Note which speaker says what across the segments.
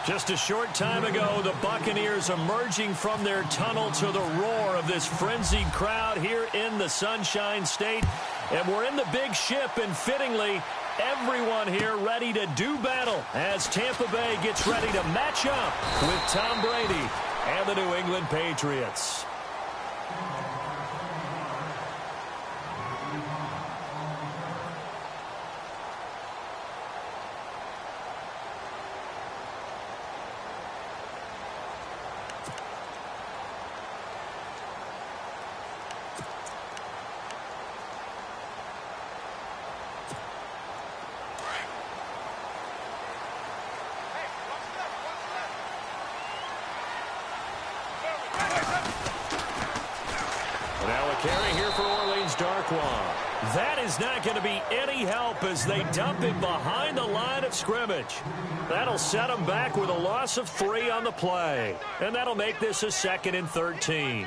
Speaker 1: Just a short time ago, the Buccaneers emerging from their tunnel to the roar of this frenzied crowd here in the Sunshine State. And we're in the big ship, and fittingly, everyone here ready to do battle as Tampa Bay gets ready to match up with Tom Brady and the New England Patriots.
Speaker 2: Carry here for Orleans Darkwa.
Speaker 1: That is not going to be any help as they dump him behind the line of scrimmage. That'll set him back with a loss of 3 on the play. And that'll make this a 2nd and 13.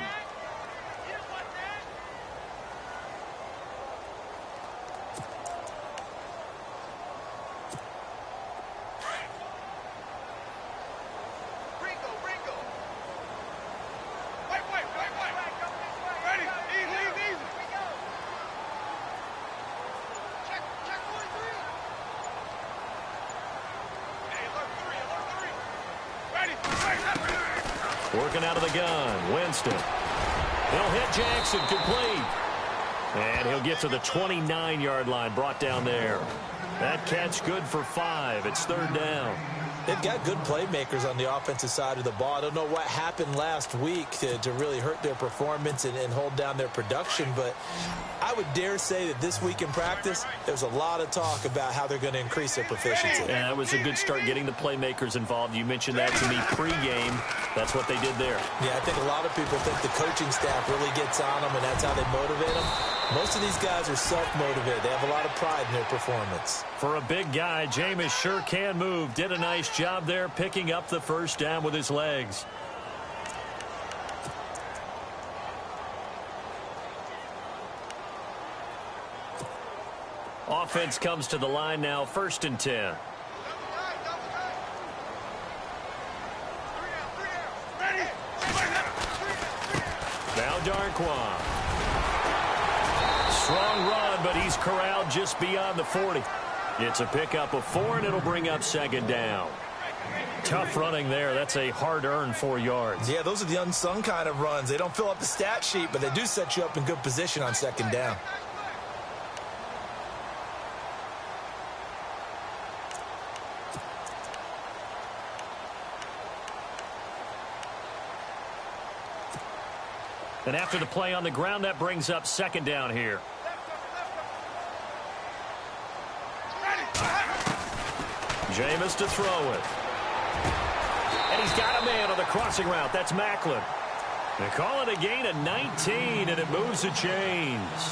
Speaker 1: Working out of the gun, Winston. He'll hit Jackson, complete. And he'll get to the 29-yard line, brought down there. That catch good for 5. It's 3rd down.
Speaker 3: They've got good playmakers on the offensive side of the ball. I don't know what happened last week to really hurt their performance and hold down their production, but I would dare say that this week in practice, there's a lot of talk about how they're going to increase their proficiency.
Speaker 1: And that was a good start getting the playmakers involved. You mentioned that to me pregame. That's what they did there.
Speaker 3: Yeah, I think a lot of people think the coaching staff really gets on them, and that's how they motivate them. Most of these guys are self-motivated. They have a lot of pride in their performance.
Speaker 1: For a big guy, Jameis sure can move. Did a nice job there picking up the 1st down with his legs. Offense comes to the line now, 1st and 10. Now Darkwa. Strong run, but he's corralled just beyond the 40. It's a pickup of 4, and it'll bring up 2nd down. Tough running there. That's a hard-earned 4 yards.
Speaker 3: Yeah, those are the unsung kind of runs. They don't fill up the stat sheet, but they do set you up in good position on 2nd down.
Speaker 1: And after the play on the ground, that brings up 2nd down here. Jameis to throw it. And he's got a man on the crossing route. That's Macklin. They call it a gain of 19, and it moves the chains.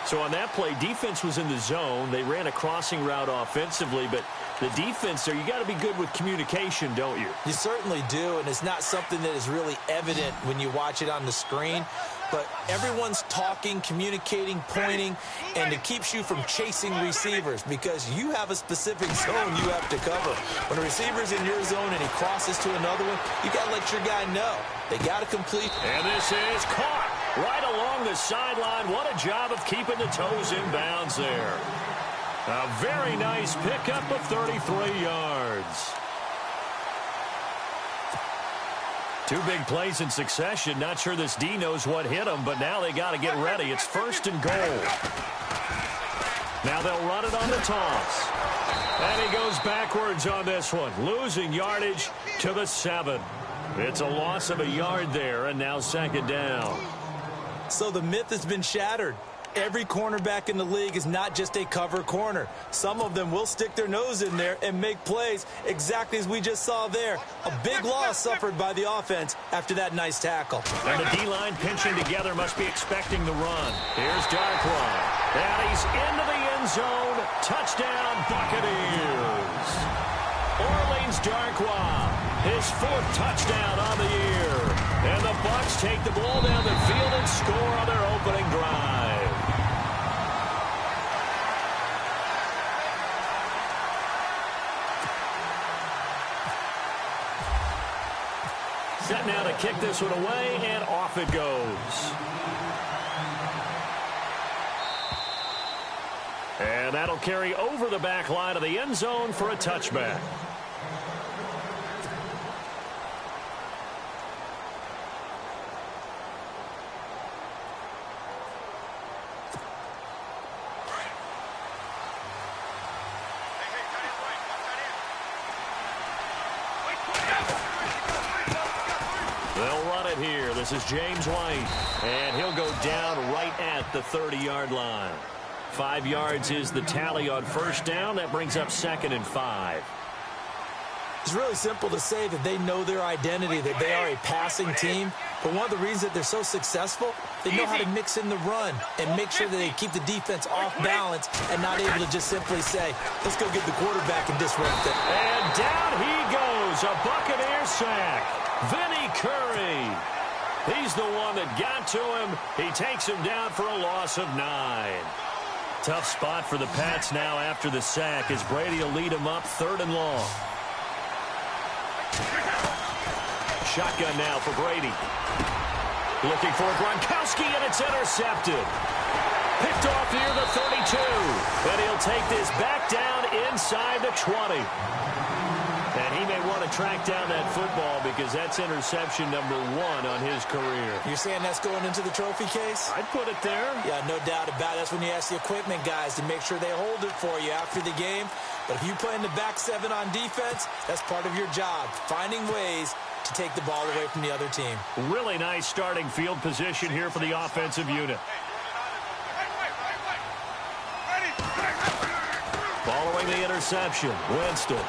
Speaker 1: So on that play, defense was in the zone. They ran a crossing route offensively, but the defense there, you got to be good with communication, don't you?
Speaker 3: You certainly do, and it's not something that is really evident when you watch it on the screen. But everyone's talking, communicating, pointing, and it keeps you from chasing receivers because you have a specific zone you have to cover. When a receiver's in your zone and he crosses to another one, you got to let your guy know. They got to complete.
Speaker 1: And this is caught right along the sideline. What a job of keeping the toes in bounds there. A very nice pickup of 33 yards. 2 big plays in succession. Not sure this D knows what hit him, but now they got to get ready. It's 1st and goal. Now they'll run it on the toss. And he goes backwards on this one, losing yardage to the 7. It's a loss of a yard there, and now 2nd down.
Speaker 3: So the myth has been shattered. Every cornerback in the league is not just a cover corner. Some of them will stick their nose in there and make plays exactly as we just saw there. A big loss suffered by the offense after that nice tackle.
Speaker 1: And the D-line pinching together must be expecting the run. Here's Darkwa. And he's into the end zone. Touchdown, Buccaneers. Orleans Darkwa, his 4th touchdown on the year. And the Bucs take the ball down the field and score on their opening drive. Set now to kick this one away, and off it goes. And that'll carry over the back line of the end zone for a touchback. They'll run it here. This is James White, and he'll go down right at the 30-yard line. 5 yards is the tally on first down. That brings up 2nd and 5.
Speaker 3: It's really simple to say that they know their identity, that they are a passing team. But one of the reasons that they're so successful, they know how to mix in the run and make sure that they keep the defense off balance and not able to just simply say, let's go get the quarterback and disrupt it.
Speaker 1: And down he goes, a Buccaneer sack. Vinny Curry. He's the one that got to him. He takes him down for a loss of 9. Tough spot for the Pats now after the sack as Brady will lead him up 3rd and long. Shotgun now for Brady. Looking for Gronkowski, and it's intercepted. Picked off near the 32. And he'll take this back down inside the 20. And he may want to track down that football because that's interception number 1 on his career.
Speaker 3: You're saying that's going into the trophy case?
Speaker 1: I'd put it there.
Speaker 3: Yeah, no doubt about it. That's when you ask the equipment guys to make sure they hold it for you after the game. But if you play in the back 7 on defense, that's part of your job, finding ways to take the ball away from the other team.
Speaker 1: Really nice starting field position here for the offensive unit. Following the interception, Winston.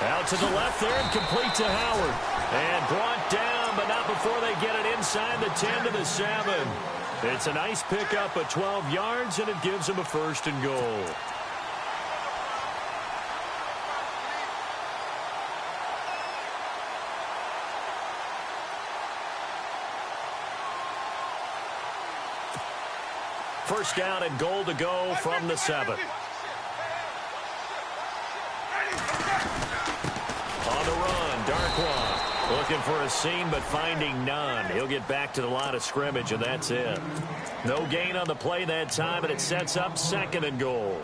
Speaker 1: Out to the left there and complete to Howard. And brought down, but not before they get it inside the 10 to the 7. It's a nice pickup of 12 yards, and it gives them a 1st and goal. First down and goal to go from the 7. On the run, Darkwa looking for a seam but finding none. He'll get back to the line of scrimmage, and that's it. No gain on the play that time, and it sets up 2nd and goal.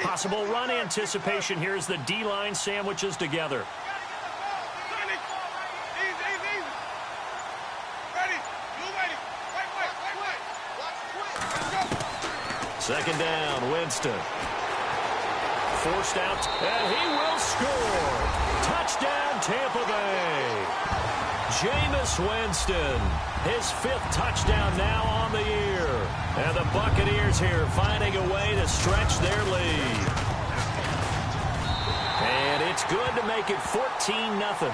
Speaker 1: Possible run anticipation here as the D-line sandwiches together. Second down, Winston. Forced out, and he will score. Touchdown, Tampa Bay. Jameis Winston, his 5th touchdown now on the year. And the Buccaneers here finding a way to stretch their lead. And it's good to make it 14-0.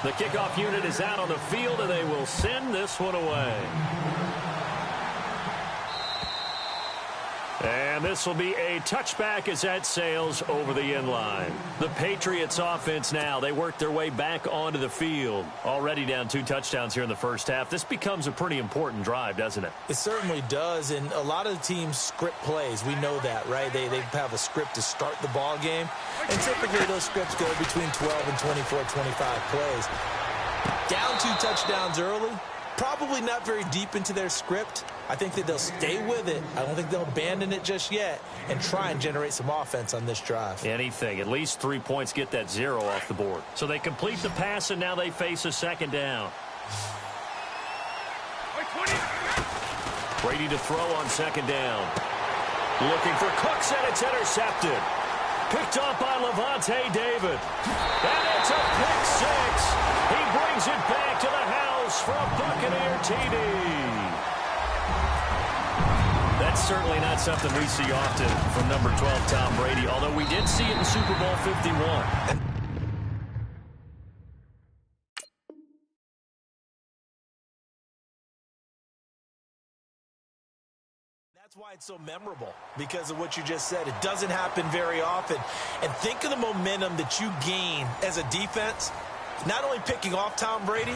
Speaker 1: The kickoff unit is out on the field, and they will send this one away. And this will be a touchback as that sails over the end line. The Patriots offense now, they work their way back onto the field. Already down 2 touchdowns here in the first half. This becomes a pretty important drive, doesn't it?
Speaker 3: It certainly does, and a lot of the teams script plays. We know that, right? They have a script to start the ball game, and typically those scripts go between 12 and 24, 25 plays. Down 2 touchdowns early, probably not very deep into their script. I think that they'll stay with it. I don't think they'll abandon it just yet and try and generate some offense on this drive.
Speaker 1: Anything. At least 3 points, get that 0 off the board. So they complete the pass, and now they face a second down. Brady to throw on second down. Looking for Cooks, and it's intercepted. Picked off by Levante David. And it's a pick 6. He brings it back to the house for a Buccaneer TD. That That's certainly not something we see often from number 12, Tom Brady, although we did see it in Super Bowl 51.
Speaker 3: That's why it's so memorable, because of what you just said. It doesn't happen very often. And think of the momentum that you gain as a defense, not only picking off Tom Brady,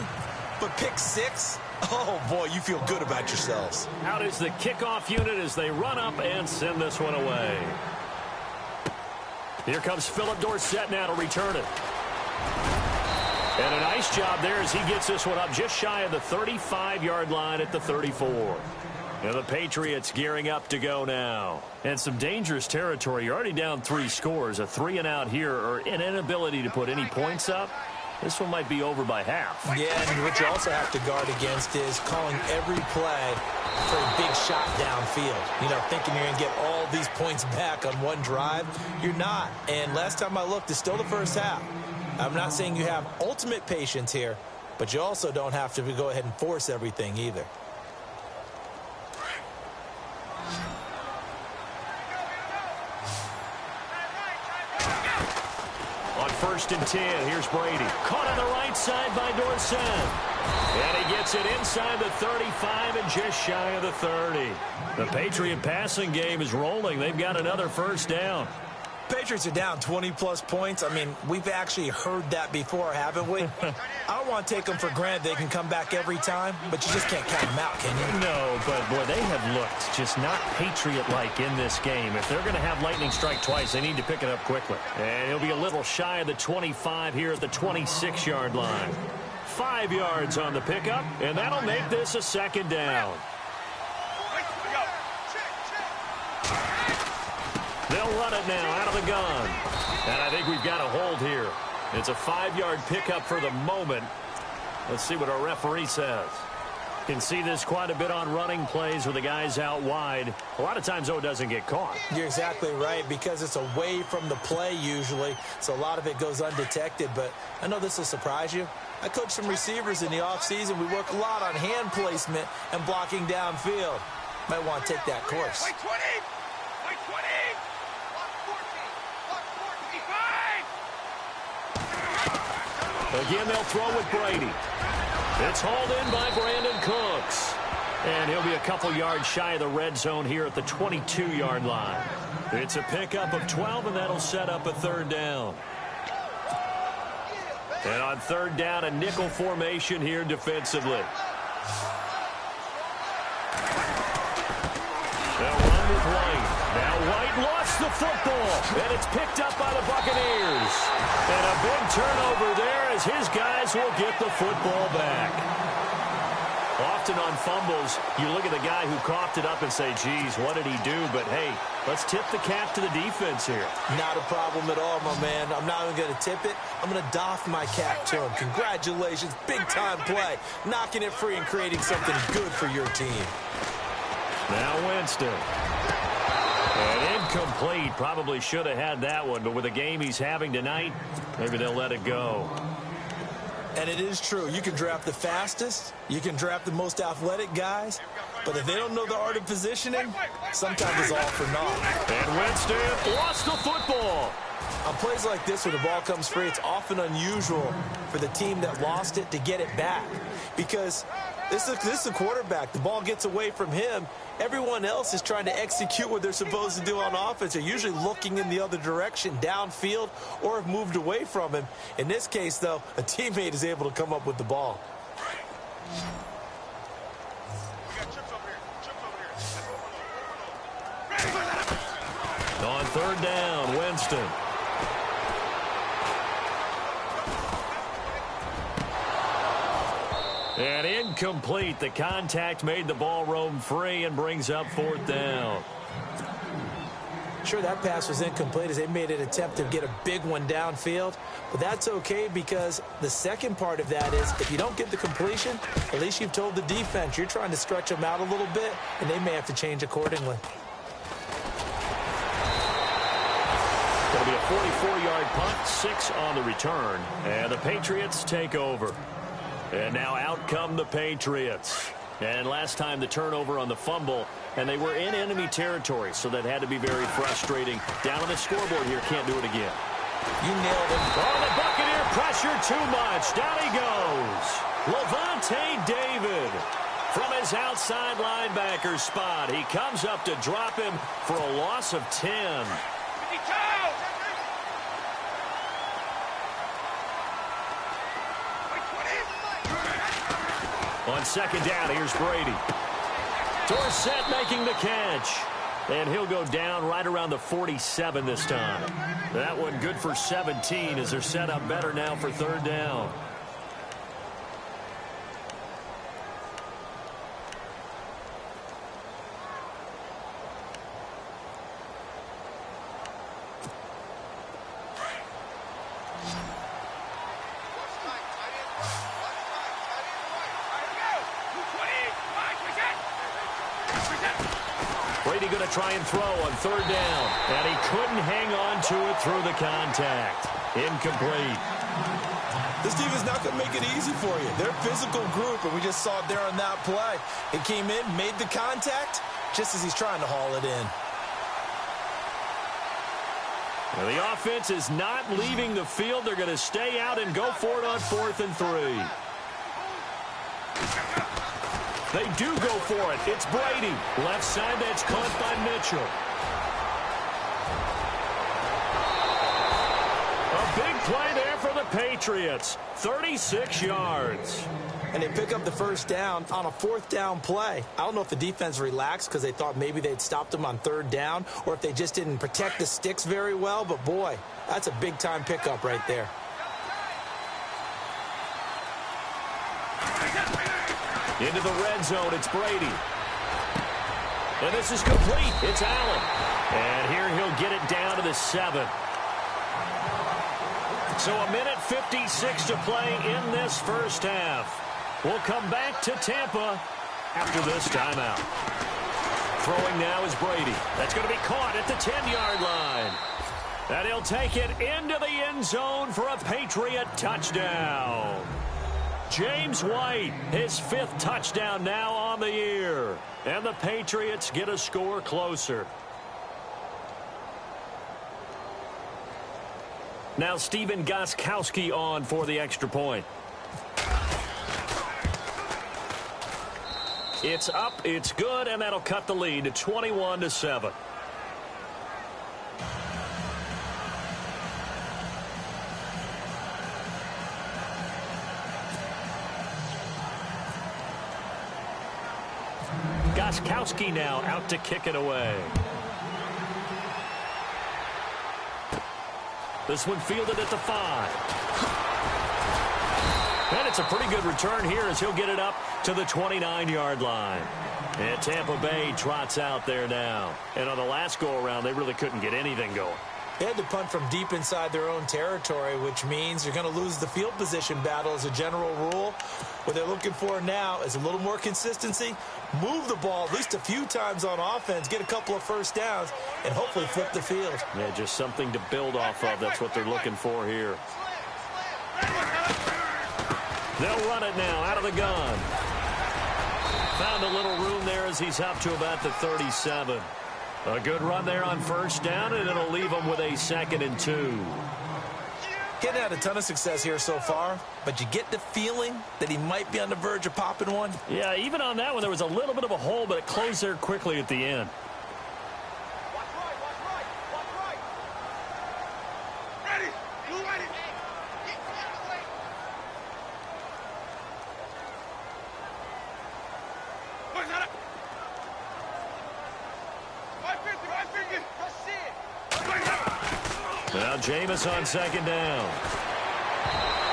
Speaker 3: but pick 6. Oh, boy, you feel good about yourselves.
Speaker 1: Out is the kickoff unit as they run up and send this one away. Here comes Philip Dorsett now to return it. And a nice job there as he gets this one up just shy of the 35-yard line at the 34. Now the Patriots gearing up to go now. And some dangerous territory. You're already down 3 scores. A 3-and-out here, or an inability to put any points up. This one might be over by half.
Speaker 3: Yeah, and what you also have to guard against is calling every play for a big shot downfield. You know, thinking you're going to get all these points back on one drive. You're not. And last time I looked, it's still the first half. I'm not saying you have ultimate patience here, but you also don't have to go ahead and force everything either.
Speaker 1: On 1st and 10, here's Brady. Caught on the right side by Dorsett. And he gets it inside the 35 and just shy of the 30. The Patriot passing game is rolling. They've got another first down.
Speaker 3: Patriots are down 20-plus points. I mean, we've actually heard that before, haven't we? I don't want to take them for granted they can come back every time, but you just can't count them out, can you?
Speaker 1: No, but, boy, they have looked just not Patriot-like in this game. If they're going to have lightning strike twice, they need to pick it up quickly. And he'll be a little shy of the 25 here at the 26-yard line. 5 yards on the pickup, and that'll make this a second down. They'll run it now out of the gun. And I think we've got a hold here. It's a 5-yard pickup for the moment. Let's see what our referee says. You can see this quite a bit on running plays with the guys out wide. A lot of times, though, it doesn't get caught.
Speaker 3: You're exactly right, because it's away from the play usually, so a lot of it goes undetected. But I know this will surprise you. I coach some receivers in the offseason. We work a lot on hand placement and blocking downfield. Might want to take that course.
Speaker 4: White 20! White 20!
Speaker 1: Again, they'll throw with Brady. It's hauled in by Brandon Cooks. And he'll be a couple yards shy of the red zone here at the 22-yard line. It's a pickup of 12, and that'll set up a 3rd down. And on 3rd down, a nickel formation here defensively. They'll run with White. Now White lost the football, and it's picked up by the Buccaneers. And a big turnover there as his guys will get the football back. Often on fumbles, you look at the guy who coughed it up and say, geez, what did he do? But, hey, let's tip the cap to the defense here.
Speaker 3: Not a problem at all, my man. I'm not even going to tip it. I'm going to doff my cap to him. Congratulations. Big-time play. Knocking it free and creating something good for your team.
Speaker 1: Now Winston. And incomplete. Probably should have had that one, but with the game he's having tonight, maybe they'll let it go.
Speaker 3: And it is true. You can draft the fastest. You can draft the most athletic guys. But if they don't know the art of positioning, sometimes it's all for naught.
Speaker 1: And Winston lost the football.
Speaker 3: On plays like this where the ball comes free, it's often unusual for the team that lost it to get it back. Because this is a quarterback. The ball gets away from him. Everyone else is trying to execute what they're supposed to do on offense. They're usually looking in the other direction, downfield, or have moved away from him. In this case, though, a teammate is able to come up with the ball.
Speaker 1: On 3rd down, Winston. And incomplete. The contact made the ball roam free and brings up 4th down.
Speaker 3: Sure, that pass was incomplete as they made an attempt to get a big one downfield. But that's okay because the second part of that is if you don't get the completion, at least you've told the defense you're trying to stretch them out a little bit, and they may have to change accordingly.
Speaker 1: It'll be a 44-yard punt, 6 on the return. And the Patriots take over. And now out come the Patriots. And last time the turnover on the fumble and they were in enemy territory, so that had to be very frustrating. Down on the scoreboard here, can't do it again.
Speaker 3: You nailed it.
Speaker 1: Oh, the Buccaneer pressure too much. Down he goes. Levante David from his outside linebacker spot. He comes up to drop him for a loss of 10. On second down, here's Brady. Dorsett making the catch. And he'll go down right around the 47 this time. That one good for 17 as they're set up better now for third down. Brady going to try and throw on third down. And he couldn't hang on to it through the contact. Incomplete.
Speaker 3: This team is not going to make it easy for you. They're a physical group, and we just saw it there on that play. It came in, made the contact, just as he's trying to haul it in.
Speaker 1: Now the offense is not leaving the field. They're going to stay out and go for it on 4th and 3. They do go for it. It's Brady. Left side, that's caught by Mitchell. A big play there for the Patriots. 36 yards.
Speaker 3: And they pick up the first down on a 4th down play. I don't know if the defense relaxed because they thought maybe they'd stopped them on 3rd down or if they just didn't protect the sticks very well. But, boy, that's a big-time pickup right there.
Speaker 1: Into the red zone, it's Brady. And this is complete. It's Allen. And here he'll get it down to the 7. So a minute 56 to play in this first half. We'll come back to Tampa after this timeout. Throwing now is Brady. That's going to be caught at the 10-yard line. And he'll take it into the end zone for a Patriot touchdown. James White, his 5th touchdown now on the year. And the Patriots get a score closer. Now Stephen Gostkowski on for the extra point. It's up, it's good, and that'll cut the lead to 21-7. Gostkowski now out to kick it away. This one fielded at the 5. And it's a pretty good return here as he'll get it up to the 29-yard line. And Tampa Bay trots out there now. And on the last go-around, they really couldn't get anything going.
Speaker 3: They had to punt from deep inside their own territory, which means you're going to lose the field position battle as a general rule. What they're looking for now is a little more consistency, move the ball at least a few times on offense, get a couple of first downs, and hopefully flip the field.
Speaker 1: Yeah, just something to build off of. That's what they're looking for here. They'll run it now out of the gun. Found a little room there as he's up to about the 37. A good run there on first down, and it'll leave him with a 2nd and 2.
Speaker 3: Getting had a ton of success here so far, but you get the feeling that he might be on the verge of popping one.
Speaker 1: Yeah, even on that one, there was a little bit of a hole, but it closed there quickly at the end.
Speaker 4: Watch right. Ready. You ready? What's that? 550.
Speaker 1: Now Jameis on second down.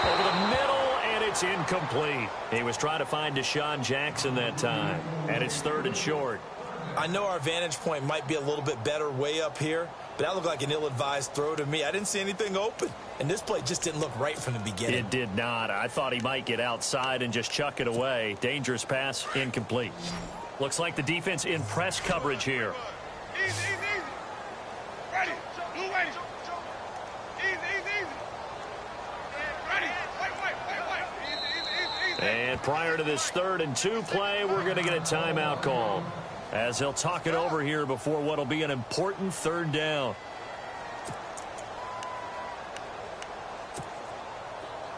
Speaker 1: Over the middle, and it's incomplete. He was trying to find Deshaun Jackson that time, and it's 3rd and short.
Speaker 3: I know our vantage point might be a little bit better way up here, but that looked like an ill-advised throw to me. I didn't see anything open, and this play just didn't look right from the beginning.
Speaker 1: It did not. I thought he might get outside and just chuck it away. Dangerous pass, incomplete. Looks like the defense in press coverage here.
Speaker 4: Easy. Ready. Blue ready. Easy. Ready. Wait. Easy.
Speaker 1: And prior to this 3rd and 2 play, we're going to get a timeout call. as he'll talk it over here before what will be an important third down.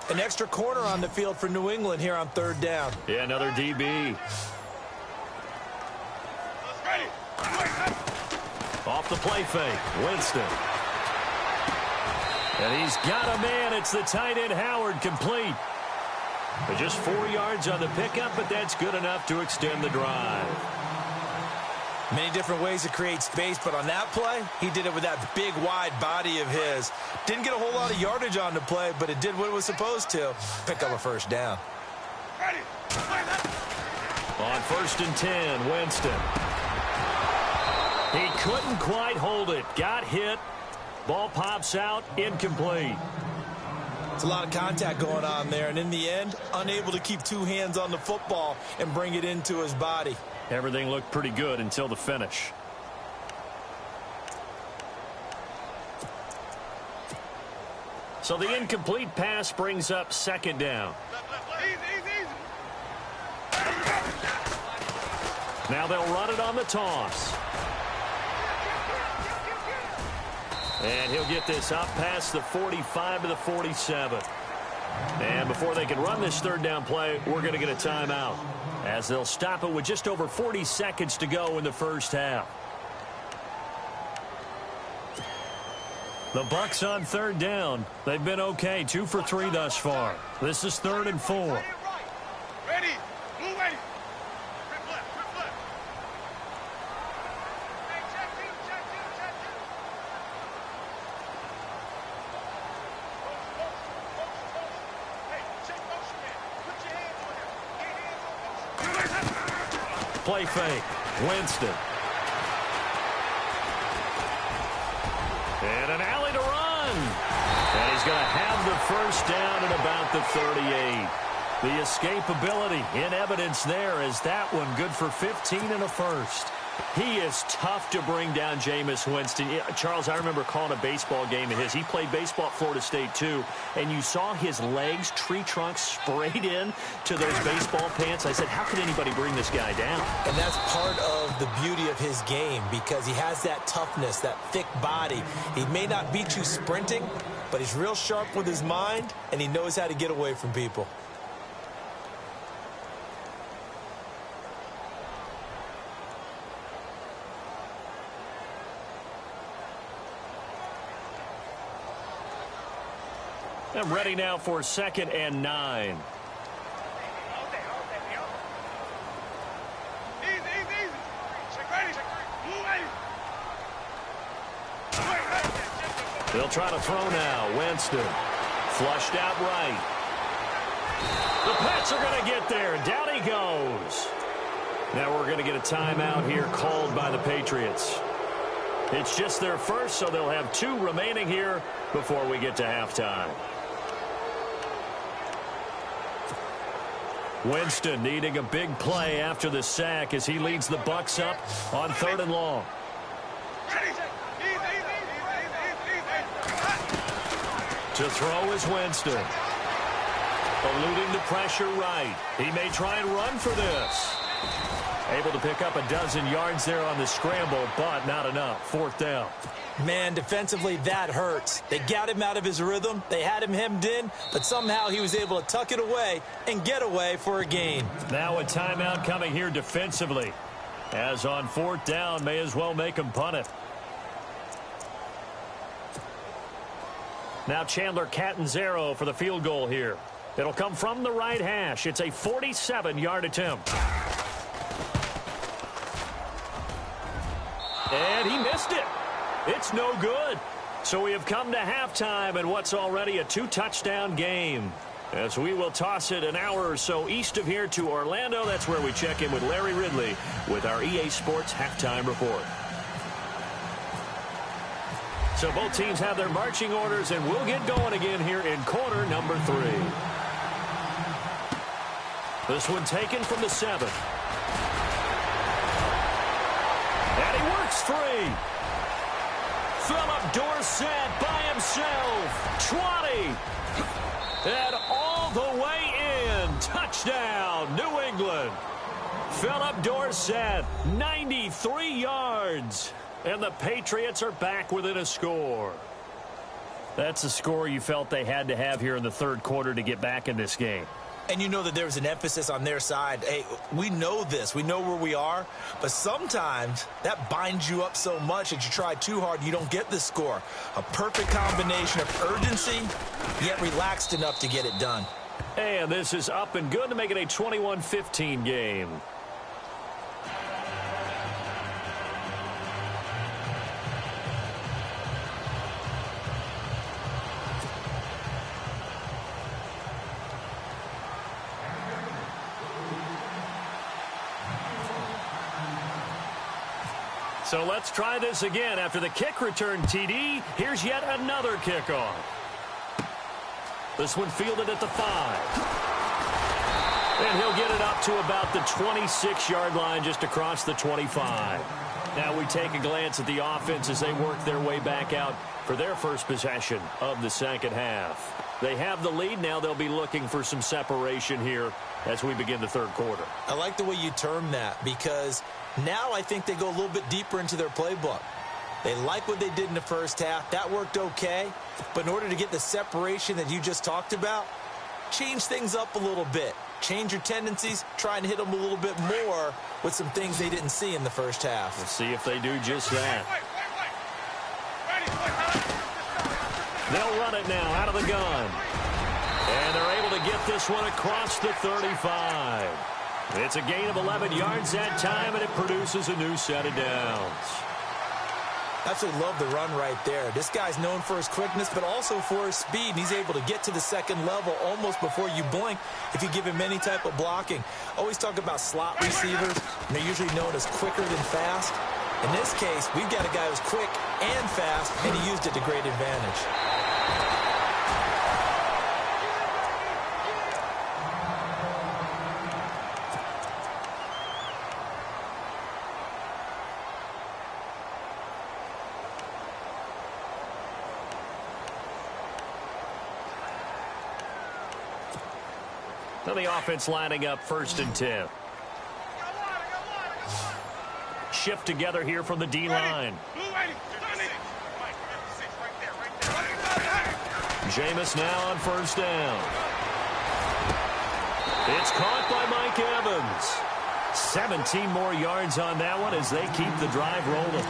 Speaker 3: An extra corner on the field for New England here on third down.
Speaker 1: Yeah, another DB. Off the play fake, Winston. And he's got a man. It's the tight end, Howard, complete. But just 4 yards on the pickup, but that's good enough to extend the drive.
Speaker 3: Many different ways to create space, but on that play, he did it with that big, wide body of his. Didn't get a whole lot of yardage on the play, but it did what it was supposed to. Pick up a first down.
Speaker 1: On 1st and 10, Winston. He couldn't quite hold it. Got hit. Ball pops out. Incomplete.
Speaker 3: It's a lot of contact going on there, and in the end, unable to keep 2 hands on the football and bring it into his body.
Speaker 1: Everything looked pretty good until the finish. So the incomplete pass brings up 2nd down. Now they'll run it on the toss. And he'll get this up past the 45 to the 47. And before they can run this third down play, we're going to get a timeout, as they'll stop it with just over 40 seconds to go in the first half. The Bucs on third down. They've been okay, 2 for 3 thus far. This is 3rd and 4.
Speaker 4: Ready. Blue ready.
Speaker 1: Play fake. Winston. And an alley to run. And he's going to have the first down at about the 38. The escapability in evidence there, as that one good for 15 and a first. He is tough to bring down, Jameis Winston. Charles, I remember calling a baseball game of his. He played baseball at Florida State, too, and you saw his legs, tree trunks sprayed in to those baseball pants. I said, how could anybody bring this guy down?
Speaker 3: And that's part of the beauty of his game, because he has that toughness, that thick body. He may not beat you sprinting, but he's real sharp with his mind, and he knows how to get away from people.
Speaker 1: I'm ready now for 2nd and 9. They'll try to throw now. Winston flushed out right. The Pats are going to get there. Down he goes. Now we're going to get a timeout here called by the Patriots. It's just their first, so they'll have 2 remaining here before we get to halftime. Winston needing a big play after the sack as he leads the Bucs up on 3rd and long. To throw is Winston. Eluding the pressure right. He may try and run for this. Able to pick up a dozen yards there on the scramble, but not enough. 4th down.
Speaker 3: Man, defensively, that hurts. They got him out of his rhythm. They had him hemmed in, but somehow he was able to tuck it away and get away for a gain.
Speaker 1: Now a timeout coming here defensively, as on 4th down, may as well make him punt it. Now Chandler Catanzaro for the field goal here. It'll come from the right hash. It's a 47-yard attempt. And he missed it. It's no good. So we have come to halftime in what's already a 2-touchdown game, as we will toss it an hour or so east of here to Orlando. That's where we check in with Larry Ridley with our EA Sports halftime report. So both teams have their marching orders, and we'll get going again here in quarter number 3. This one taken from the 7th. And he works free. Philip Dorsett by himself. 20. And all the way in. Touchdown, New England. Philip Dorsett, 93 yards. And the Patriots are back within a score. That's a score you felt they had to have here in the third quarter to get back in this game.
Speaker 3: And you know that there was an emphasis on their side. Hey, we know this. We know where we are. But sometimes that binds you up so much that you try too hard, you don't get the score. A perfect combination of urgency, yet relaxed enough to get it done.
Speaker 1: And this is up and good to make it a 21-15 game. So let's try this again. After the kick return TD, here's yet another kickoff. This one fielded at the 5. And he'll get it up to about the 26-yard line, just across the 25. Now we take a glance at the offense as they work their way back out for their first possession of the second half. They have the lead. Now they'll be looking for some separation here as we begin the third quarter.
Speaker 3: I like the way you term that, because now I think they go a little bit deeper into their playbook. They like what they did in the first half. That worked okay. But in order to get the separation that you just talked about, change things up a little bit. Change your tendencies. Try and hit them a little bit more with some things they didn't see in the first half.
Speaker 1: We'll see if they do just that. They'll run it now out of the gun. And they're able to get this one across the 35. It's a gain of 11 yards that time, and it produces a new set of downs.
Speaker 3: Absolutely love the run right there. This guy's known for his quickness, but also for his speed. He's able to get to the second level almost before you blink if you give him any type of blocking. Always talk about slot receivers, and they're usually known as quicker than fast. In this case, we've got a guy who's quick and fast, and he used it to great advantage.
Speaker 1: So the offense lining up 1st and 10. Shift together here from the D-line. Jameis now on 1st down. It's caught by Mike Evans. 17 more yards on that one as they keep the drive rolling.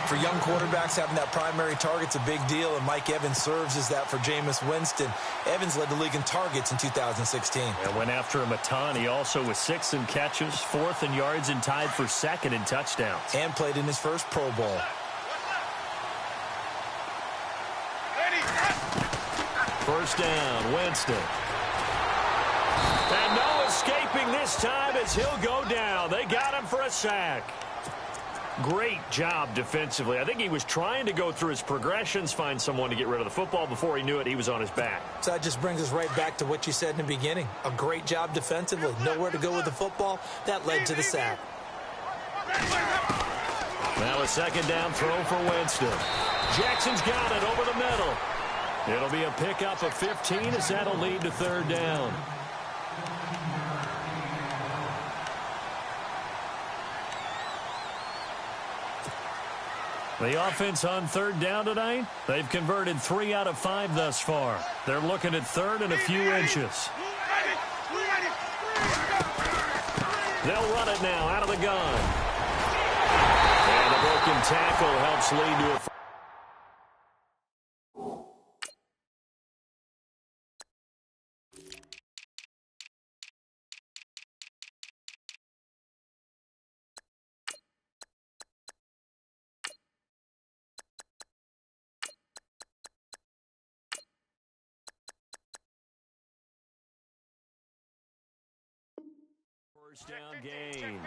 Speaker 3: For young quarterbacks, having that primary target's a big deal, and Mike Evans serves as that for Jameis Winston. Evans led the league in targets in 2016.
Speaker 1: And went after him a ton. He also was 6th in catches, 4th in yards, and tied for 2nd in touchdowns.
Speaker 3: And played in his first Pro Bowl.
Speaker 1: First down, Winston. And no escaping this time as he'll go down. They got him for a sack. Great job defensively. I think he was trying to go through his progressions, find someone to get rid of the football. Before he knew it, he was on his back.
Speaker 3: So that just brings us right back to what you said in the beginning. A great job defensively. Nowhere to go with the football. That led to the sack.
Speaker 1: Now a 2nd down throw for Winston. Jackson's got it over the middle. It'll be a pickup of 15 as that'll lead to 3rd down. The offense on 3rd down tonight, they've converted 3 out of 5 thus far. They're looking at 3rd and a few inches. They'll run it now out of the gun. And a broken tackle helps lead to a first down gain.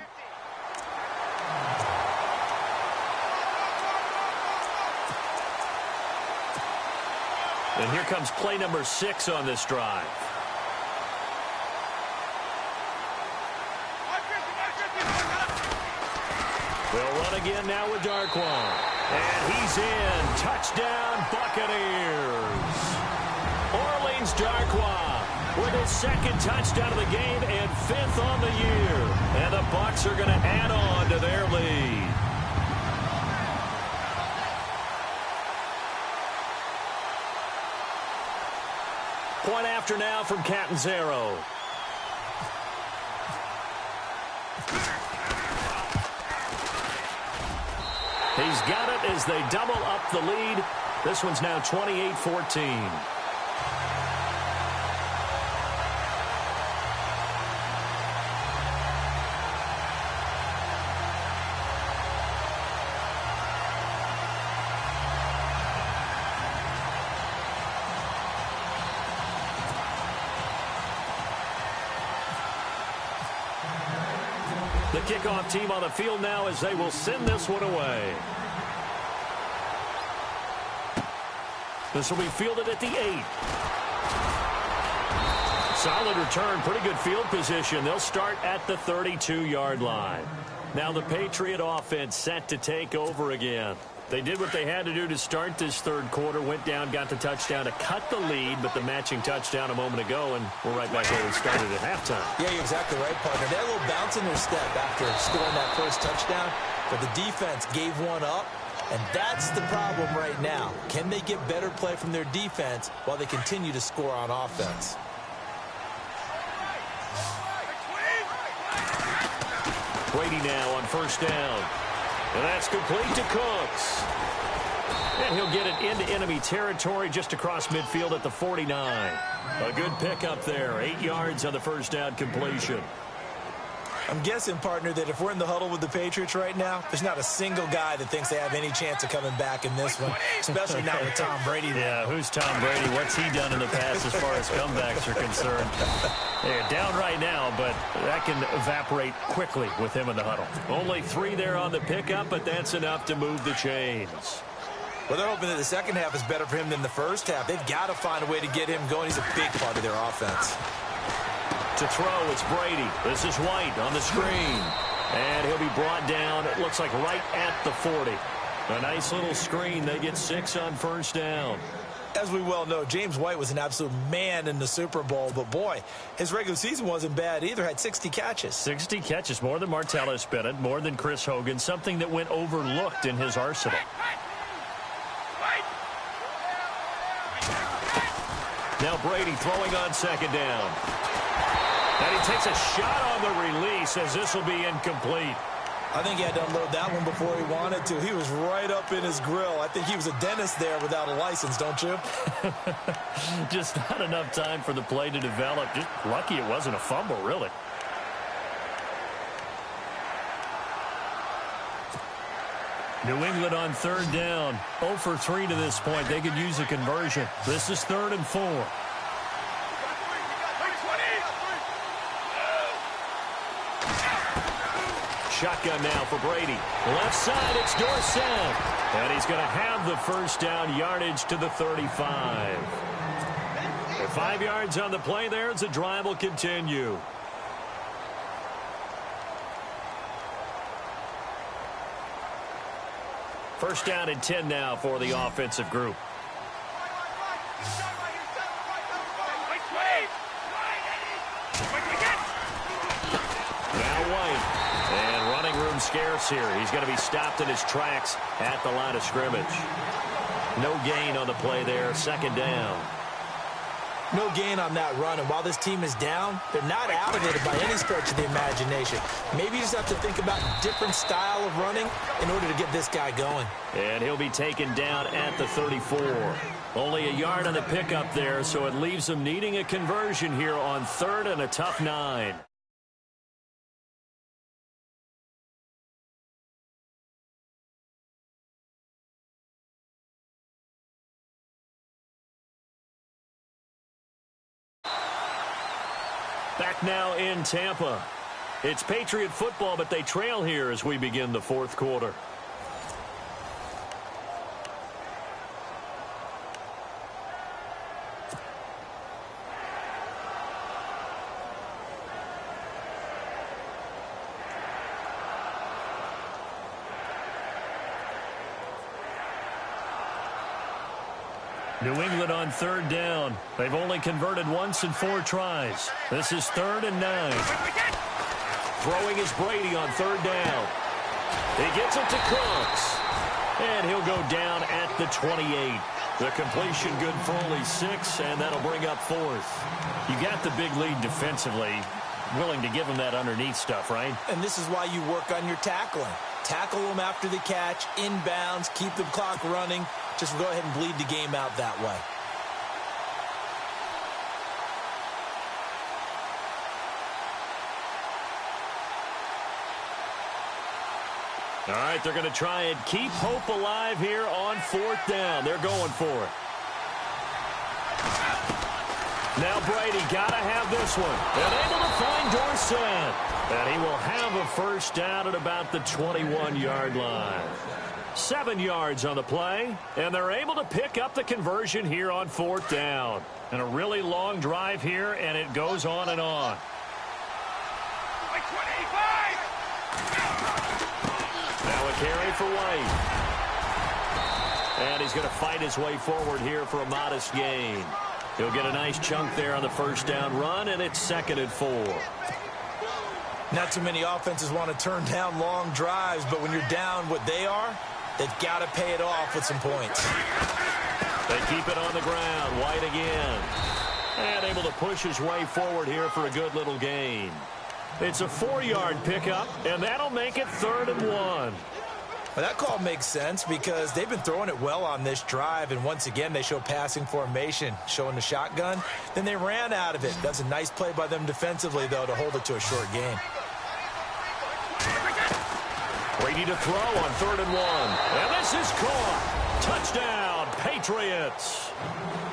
Speaker 1: And here comes play number 6 on this drive. They'll run again now with Darkwan. And he's in. Touchdown, Buccaneers. Orleans Darkwan with his second touchdown of the game and 5th on the year. And the Bucs are going to add on to their lead. Point after now from Catanzaro. He's got it as they double up the lead. This one's now 28-14. The kickoff team on the field now as they will send this one away. This will be fielded at the 8. Solid return, pretty good field position. They'll start at the 32-yard line. Now the Patriot offense set to take over again. They did what they had to do to start this third quarter, went down, got the touchdown to cut the lead, but the matching touchdown a moment ago, and we're right back where we started at halftime.
Speaker 3: Yeah, you're exactly right, partner. They had a little bounce in their step after scoring that first touchdown, but the defense gave one up, and that's the problem right now. Can they get better play from their defense while they continue to score on offense?
Speaker 1: Brady now on first down. And that's complete to Cooks. And he'll get it into enemy territory just across midfield at the 49. A good pickup there. 8 yards on the first down completion.
Speaker 3: I'm guessing, partner, that if we're in the huddle with the Patriots right now, there's not a single guy that thinks they have any chance of coming back in this one, especially not with Tom Brady there.
Speaker 1: Yeah, who's Tom Brady? What's he done in the past as far as comebacks are concerned? They're down right now, but that can evaporate quickly with him in the huddle. Only 3 there on the pickup, but that's enough to move the chains.
Speaker 3: Well, they're hoping that the second half is better for him than the first half. They've got to find a way to get him going. He's a big part of their offense.
Speaker 1: To throw, it's Brady. This is White on the screen. And he'll be brought down, it looks like right at the 40. A nice little screen. They get 6 on first down.
Speaker 3: As we well know, James White was an absolute man in the Super Bowl. But, boy, his regular season wasn't bad either. Had 60 catches.
Speaker 1: 60 catches, more than Martellus Bennett, more than Chris Hogan. Something that went overlooked in his arsenal. Now Brady throwing on second down. And he takes a shot on the release as this will be incomplete.
Speaker 3: I think he had to unload that one before he wanted to. He was right up in his grill. I think he was a dentist there without a license, don't you?
Speaker 1: Just not enough time for the play to develop. Just lucky it wasn't a fumble, really. New England on third down. 0 for 3 to this point. They could use a conversion. This is 3rd and 4. Shotgun now for Brady. Left side, it's Dorsett. And he's going to have the first down, yardage to the 35. With 5 yards on the play there as the drive will continue. First down and 10 now for the offensive group. Now White. And running room scarce here. He's going to be stopped in his tracks at the line of scrimmage. No gain on the play there. Second down.
Speaker 3: No gain on that run, and while this team is down, they're not out of it by any stretch of the imagination. Maybe you just have to think about a different style of running in order to get this guy going.
Speaker 1: And he'll be taken down at the 34. Only a yard on the pickup there, so it leaves them needing a conversion here on 3rd and a tough 9. Back now in Tampa. It's Patriot football, but they trail here as we begin the 4th quarter. New England on third down. They've only converted once in 4 tries. This is 3rd and 9. Throwing is Brady on third down. He gets it to Cooks. And he'll go down at the 28. The completion good for only 6, and that'll bring up 4th. You got the big lead defensively. Willing to give him that underneath stuff, right?
Speaker 3: And this is why you work on your tackling. Tackle them after the catch, inbounds, keep the clock running. Just go ahead and bleed the game out that way.
Speaker 1: All right, they're going to try and keep hope alive here on 4th down. They're going for it. Now Brady got to have this one. And able to find Dorsett. And he will have a first down at about the 21-yard line. 7 yards on the play. And they're able to pick up the conversion here on 4th down. And a really long drive here, and it goes on and on. Now a carry for White. And he's going to fight his way forward here for a modest gain. He'll get a nice chunk there on the first down run, and it's 2nd and 4.
Speaker 3: Not too many offenses want to turn down long drives, but when you're down what they are, they've got to pay it off with some points.
Speaker 1: They keep it on the ground. White again. And able to push his way forward here for a good little gain. It's a 4-yard pickup, and that'll make it 3rd and 1.
Speaker 3: Well, that call makes sense because they've been throwing it well on this drive, and once again they show passing formation, showing the shotgun. Then they ran out of it. That's a nice play by them defensively, though, to hold it to a short gain.
Speaker 1: Brady to throw on 3rd and 1. And this is caught. Touchdown, Patriots.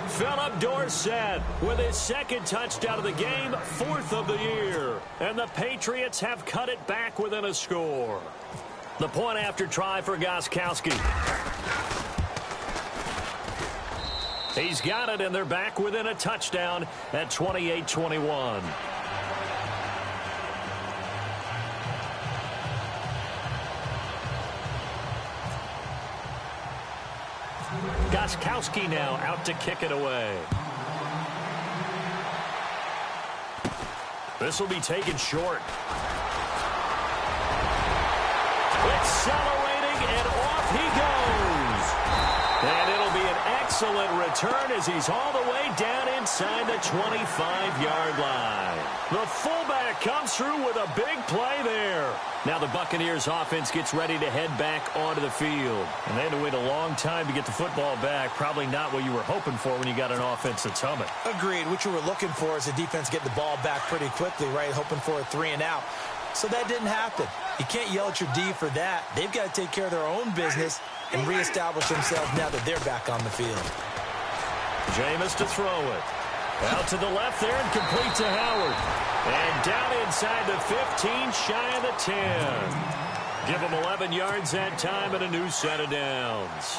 Speaker 1: Philip Dorsett with his 2nd touchdown of the game, 4th of the year. And the Patriots have cut it back within a score. The point after try for Gostkowski. He's got it, and they're back within a touchdown at 28-21. Gostkowski now out to kick it away. This will be taken short. Accelerating, and off he goes. And it'll be an excellent return as he's all the way down inside the 25-yard line. The fullback comes through with a big play there. Now the Buccaneers offense gets ready to head back onto the field. And they had to wait a long time to get the football back. Probably not what you were hoping for when you got an offense that's humming.
Speaker 3: Agreed. What you were looking for is the defense getting the ball back pretty quickly, right? Hoping for a 3 and out. So that didn't happen. You can't yell at your D for that. They've got to take care of their own business and reestablish themselves now that they're back on the field.
Speaker 1: Jameis to throw it. Out to the left there and complete to Howard. And down inside the 15, shy of the 10. Give him 11 yards that time and a new set of downs.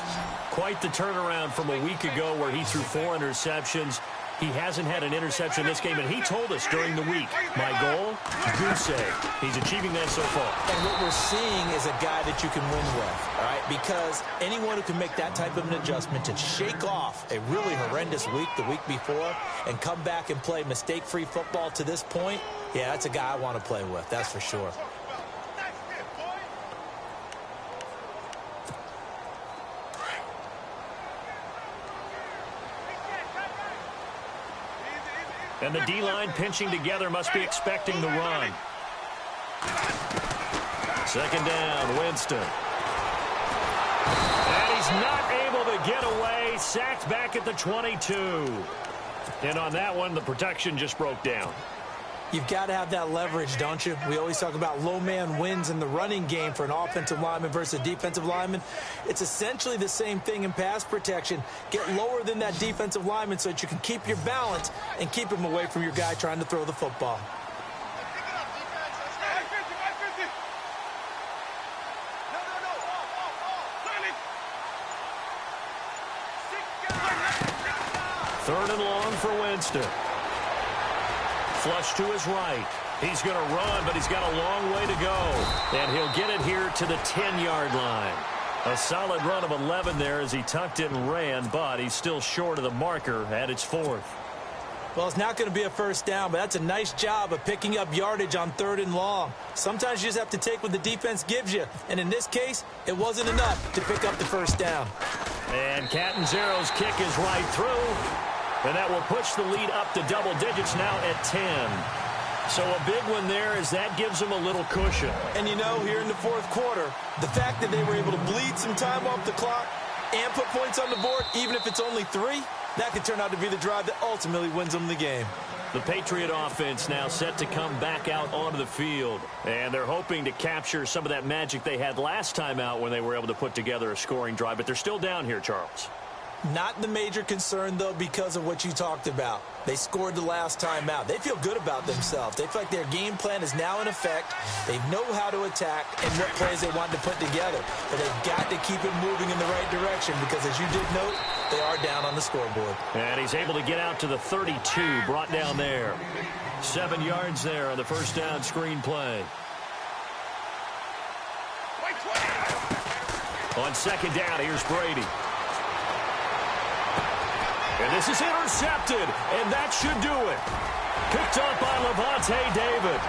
Speaker 1: Quite the turnaround from a week ago where he threw 4 interceptions. He hasn't had an interception in this game, and he told us during the week, my goal, goose egg. He's achieving that so far.
Speaker 3: And what we're seeing is a guy that you can win with, all right? Because anyone who can make that type of an adjustment to shake off a really horrendous week the week before and come back and play mistake-free football to this point, yeah, that's a guy I want to play with, that's for sure.
Speaker 1: And the D-line pinching together must be expecting the run. 2nd down, Winston. And he's not able to get away. Sacked back at the 22. And on that one, the protection just broke down.
Speaker 3: You've got to have that leverage, don't you? We always talk about low man wins in the running game for an offensive lineman versus a defensive lineman. It's essentially the same thing in pass protection. Get lower than that defensive lineman so that you can keep your balance and keep him away from your guy trying to throw the football.
Speaker 1: Third and long for Winston. Flush to his right. He's going to run, but he's got a long way to go. And he'll get it here to the 10-yard line. A solid run of 11 there as he tucked it and ran, but he's still short of the marker at its 4th.
Speaker 3: Well, it's not going to be a first down, but that's a nice job of picking up yardage on 3rd and long. Sometimes you just have to take what the defense gives you, and in this case, it wasn't enough to pick up the first down.
Speaker 1: And Catanzaro's kick is right through, and that will push the lead up to double digits now at 10. So a big one there as that gives them a little cushion.
Speaker 3: And you know, here in the 4th quarter, the fact that they were able to bleed some time off the clock and put points on the board, even if it's only 3, that could turn out to be the drive that ultimately wins them the game.
Speaker 1: The Patriot offense now set to come back out onto the field. And they're hoping to capture some of that magic they had last time out when they were able to put together a scoring drive. But they're still down here, Charles.
Speaker 3: Not the major concern, though, because of what you talked about. They scored the last time out. They feel good about themselves. They feel like their game plan is now in effect. They know how to attack and what plays they want to put together. But they've got to keep it moving in the right direction because, as you did note, they are down on the scoreboard.
Speaker 1: And he's able to get out to the 32, brought down there. 7 yards there on the first down screen play. On 2nd down, here's Brady. And this is intercepted, and that should do it. Picked up by Levante David.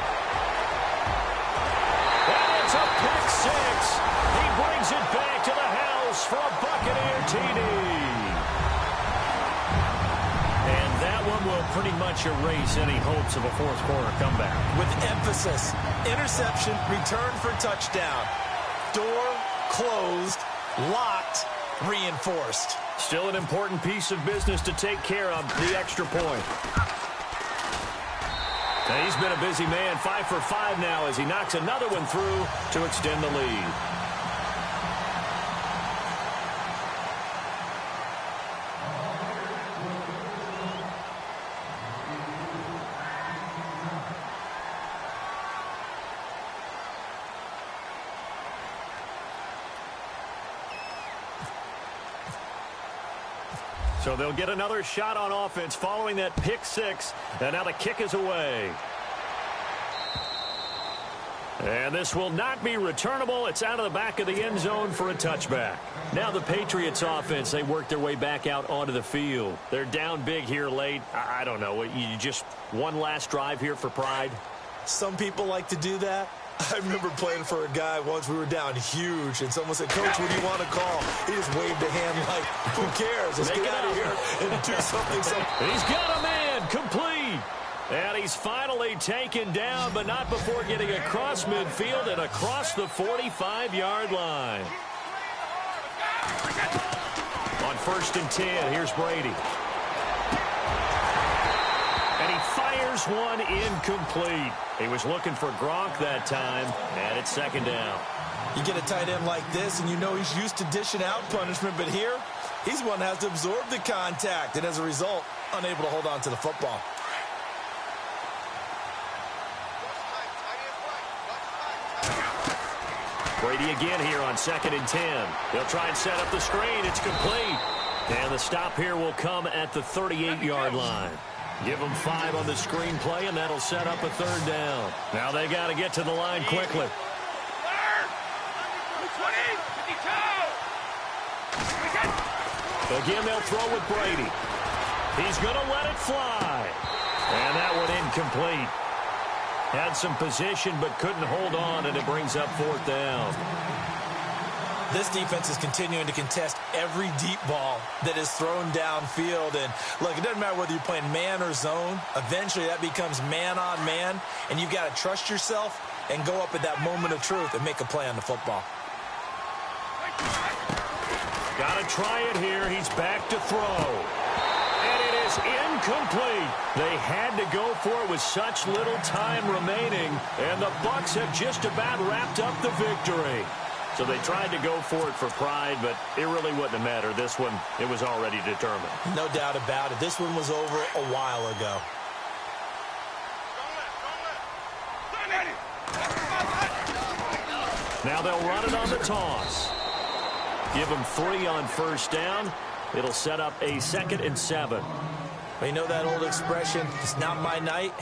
Speaker 1: And it's a pick 6. He brings it back to the house for a Buccaneer TD. And that one will pretty much erase any hopes of a 4th quarter comeback.
Speaker 3: With emphasis, interception, return for touchdown. Door closed, locked, reinforced.
Speaker 1: Still an important piece of business to take care of, the extra point. And he's been a busy man, 5 for 5 now as he knocks another one through to extend the lead. So they'll get another shot on offense following that pick 6. And now the kick is away. And this will not be returnable. It's out of the back of the end zone for a touchback. Now the Patriots offense, they work their way back out onto the field. They're down big here late. I don't know. You just one last drive here for pride?
Speaker 3: Some people like to do that. I remember playing for a guy once. We were down huge, and someone said, "Coach, what do you want to call?" He just waved a hand like, "Who cares? Let's get out of here and do something."
Speaker 1: And he's got a man complete. And he's finally taken down, but not before getting across midfield and across the 45-yard line. On 1st and 10, here's Brady. And he fires one incomplete. He was looking for Gronk that time, and it's 2nd down.
Speaker 3: You get a tight end like this, and you know he's used to dishing out punishment, but here, he's one that has to absorb the contact, and as a result, unable to hold on to the football.
Speaker 1: Brady again here on 2nd and 10. They'll try and set up the screen. It's complete. And the stop here will come at the 38-yard line. Give them 5 on the screen play, and that'll set up a 3rd down. Now they got to get to the line quickly. Again, they'll throw with Brady. He's going to let it fly. And that one incomplete. Had some position but couldn't hold on, and it brings up 4th down.
Speaker 3: This defense is continuing to contest every deep ball that is thrown downfield. And, look, it doesn't matter whether you're playing man or zone. Eventually, that becomes man on man, and you've got to trust yourself and go up at that moment of truth and make a play on the football.
Speaker 1: Got to try it here. He's back to throw. And it is incomplete. They had to go for it with such little time remaining, and the Bucs have just about wrapped up the victory. So they tried to go for it for pride, but it really wouldn't have mattered. This one, it was already determined.
Speaker 3: No doubt about it. This one was over a while ago.
Speaker 1: Now they'll run it on the toss. Give them 3 on 1st down. It'll set up a 2nd and 7.
Speaker 3: Well, you know that old expression, it's not my night.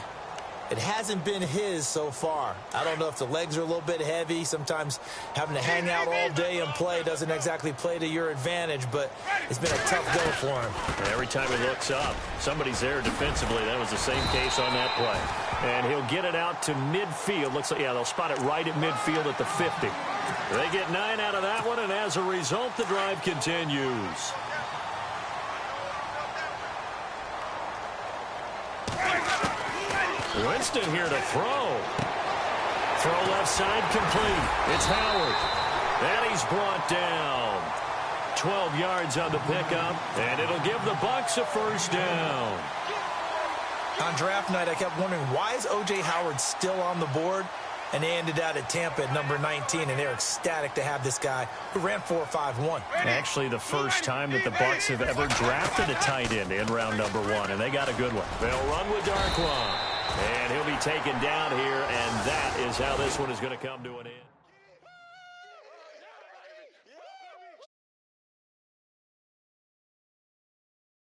Speaker 3: It hasn't been his so far. I don't know if the legs are a little bit heavy. Sometimes having to hang out all day and play doesn't exactly play to your advantage, but it's been a tough go for him.
Speaker 1: And every time he looks up, somebody's there defensively. That was the same case on that play. And he'll get it out to midfield. Looks like, yeah, they'll spot it right at midfield at the 50. They get 9 out of that one, and as a result, the drive continues. Winston here to throw. Throw left side complete. It's Howard. And he's brought down. 12 yards on the pickup, and it'll give the Bucs a first down.
Speaker 3: On draft night, I kept wondering, why is O.J. Howard still on the board? And they ended out at Tampa at number 19, and they're ecstatic to have this guy who ran 4.51.
Speaker 1: Actually, the first time that the Bucs have ever drafted a tight end in round number 1, and they got a good one. They'll run with Darkwan, and he'll be taken down here, and that is how this one is going to come to an end.